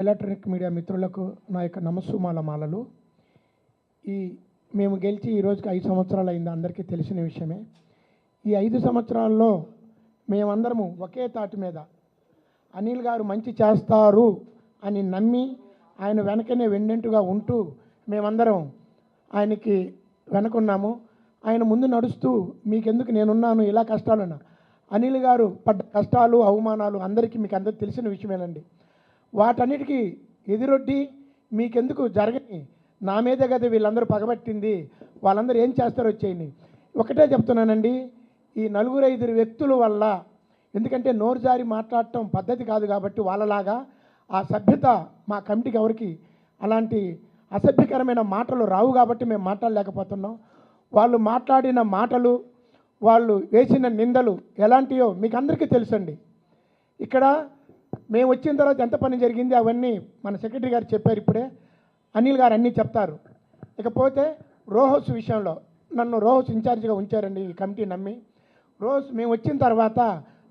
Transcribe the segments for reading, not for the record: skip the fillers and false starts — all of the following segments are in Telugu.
ఎలక్ట్రానిక్ మీడియా మిత్రులకు నా యొక్క నమస్సుమాలమాలలు. మేము గెలిచి ఈ రోజుకి 5 సంవత్సరాలు అయింది, అందరికీ తెలిసిన విషయమే. ఈ 5 సంవత్సరాల్లో మేమందరము ఒకే తాటి మీద అనిల్ గారు మంచి చేస్తారు అని నమ్మి ఆయన వెనకనే వెన్నంటుగా ఉంటూ మేమందరం ఆయనకి వెనకున్నాము. ఆయన ముందు నడుస్తూ మీకెందుకు నేనున్నాను, ఇలా కష్టాలున్నా. అనిల్ గారు పడ్డ కష్టాలు అవమానాలు అందరికీ మీకు అందరికీ తెలిసిన విషయమేనండి. వాటన్నిటికీ ఎదురొడ్డి మీకెందుకు జరగని, నా మీదే కదా వీళ్ళందరూ పగబట్టింది, వాళ్ళందరూ ఏం చేస్తారో వచ్చేయండి. ఒకటే చెప్తున్నానండి, ఈ 4-5 వ్యక్తుల వల్ల, ఎందుకంటే నోరు జారి మాట్లాడటం పద్ధతి కాదు కాబట్టి వాళ్ళలాగా ఆ సభ్యత మా కమిటీకి ఎవరికి అలాంటి అసభ్యకరమైన మాటలు రావు కాబట్టి మేము మాట్లాడలేకపోతున్నాం. వాళ్ళు మాట్లాడిన మాటలు, వాళ్ళు వేసిన నిందలు ఎలాంటివో మీకు అందరికీ తెలుసండి. ఇక్కడ మేము వచ్చిన తర్వాత ఎంత పని జరిగింది అవన్నీ మన సెక్రటరీ గారు చెప్పారు, ఇప్పుడే అనిల్ గారు అన్నీ చెప్తారు. ఇకపోతే రోహస్ విషయంలో నన్ను రోహస్ ఇన్ఛార్జిగా ఉంచారండి ఈ కమిటీ నమ్మి. మేము వచ్చిన తర్వాత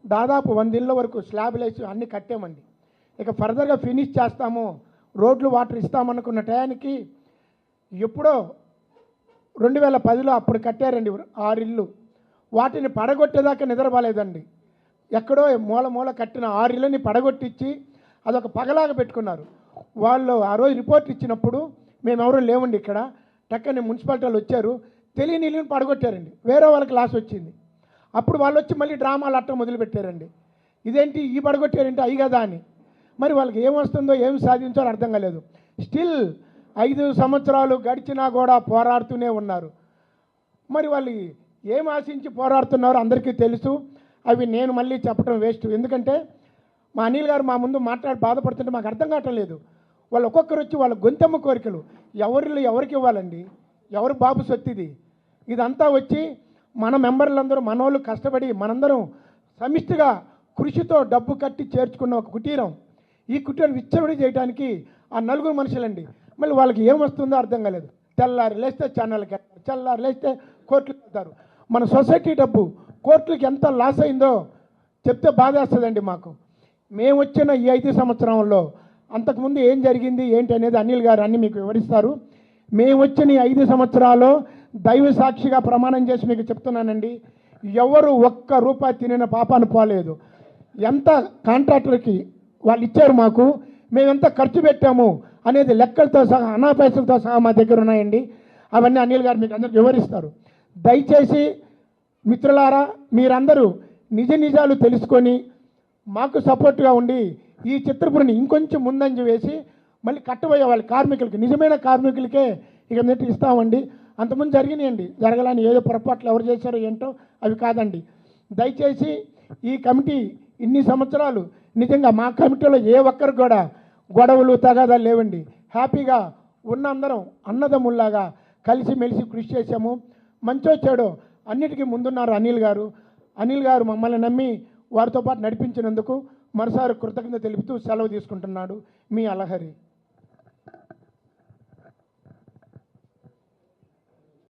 దాదాపు 100 ఇళ్ళ వరకు స్లాబ్లు వేసి అన్నీ కట్టామండి. ఇక ఫర్దర్గా ఫినిష్ చేస్తాము, రోడ్లు వాటర్ ఇస్తామనుకున్న టయానికి ఎప్పుడో 2010లో అప్పుడు కట్టారండి 6 ఇళ్ళు. వాటిని పడగొట్టేదాకా నిద్రపోలేదండి. ఎక్కడో మూల కట్టిన 6 ఇళ్ళని పడగొట్టించి అదొక పగలాగా పెట్టుకున్నారు. వాళ్ళు ఆ రోజు రిపోర్ట్ ఇచ్చినప్పుడు మేమెవరూ లేవండి ఇక్కడ. టక్కని మున్సిపాలిటీలు వచ్చారు, తెలియని ఇల్లుని పడగొట్టారండి, వేరే వాళ్ళకి లాస్ వచ్చింది. అప్పుడు వాళ్ళు వచ్చి మళ్ళీ డ్రామాలు అట్టం మొదలుపెట్టారండి. ఇదేంటి ఈ పడగొట్టారంటే అయి కదా అని. మరి వాళ్ళకి ఏమొస్తుందో ఏం సాధించాలో అర్థం కాలేదు. స్టిల్ 5 సంవత్సరాలు గడిచినా కూడా పోరాడుతూనే ఉన్నారు. మరి వాళ్ళు ఏం ఆశించి పోరాడుతున్నారో అందరికీ తెలుసు. అవి నేను మళ్ళీ చెప్పడం వేస్ట్. ఎందుకంటే మా అనిల్ గారు మా ముందు మాట్లాడి బాధపడుతుంటే మాకు అర్థం కావటం లేదు. వాళ్ళు ఒక్కొక్కరు వచ్చి వాళ్ళ గొంతెమ్మ కోరికలు ఎవరికి ఇవ్వాలండి, ఎవరు బాబు సొత్తిది. ఇదంతా వచ్చి మన మెంబర్లందరూ మనోళ్ళు కష్టపడి మనందరం సమిష్టిగా కృషితో డబ్బు కట్టి చేర్చుకున్న ఒక కుటీరం. ఈ కుటీరం విచ్చలవిడి చేయడానికి ఆ 4 మనుషులండి. మళ్ళీ వాళ్ళకి ఏమొస్తుందో అర్థం కాలేదు. తెల్లారి లేస్తే ఛానల్కి వెళ్తారు, తెల్లారి లేస్తే కోర్టులకు వెళ్తారు. మన సొసైటీ డబ్బు కోర్టులకు ఎంత లాస్ అయిందో చెప్తే బాధేస్తుందండి మాకు. మేము వచ్చిన ఈ 5 సంవత్సరంలో అంతకుముందు ఏం జరిగింది ఏంటి అనేది అనిల్ గారు అన్నీ మీకు వివరిస్తారు. మేము వచ్చిన ఈ 5 సంవత్సరాలు దైవ సాక్షిగా ప్రమాణం చేసి మీకు చెప్తున్నానండి, ఎవరు ఒక్క రూపాయి తినిన పాపాను పోలేదు. ఎంత కాంట్రాక్టర్కి వాళ్ళు ఇచ్చారు మాకు, మేము ఎంత ఖర్చు పెట్టాము అనేది లెక్కలతో సహా అనాపైసలతో సహా మా దగ్గర ఉన్నాయండి. అవన్నీ అనిల్ గారు మీకు అందరికి వివరిస్తారు. దయచేసి మిత్రులారా, మీరందరూ నిజాలు తెలుసుకొని మాకు సపోర్ట్గా ఉండి ఈ చిత్రపురిని ఇంకొంచెం ముందంజ వేసి మళ్ళీ కట్టబోయే వాళ్ళ కార్మికులకి, నిజమైన కార్మికులకే ఇక నెట్టి ఇస్తామండి. అంతకుముందు జరిగినాయండి, జరగాలని ఏదో పొరపాట్లు ఎవరు చేశారో ఏంటో అవి కాదండి. దయచేసి ఈ కమిటీ ఇన్ని సంవత్సరాలు నిజంగా మా కమిటీలో ఏ ఒక్కరికి కూడా గొడవలు తగాదాలు లేవండి. హ్యాపీగా ఉన్న అందరం అన్నదమ్ముల్లాగా కలిసిమెలిసి కృషి చేశాము. మంచో చెడో అన్నిటికీ ముందున్నారు అనిల్ గారు. అనిల్ గారు మమ్మల్ని నమ్మి వారితో పాటు నడిపించినందుకు మరోసారి కృతజ్ఞత తెలుపుతూ సెలవు తీసుకుంటున్నాడు మీ అలహరి.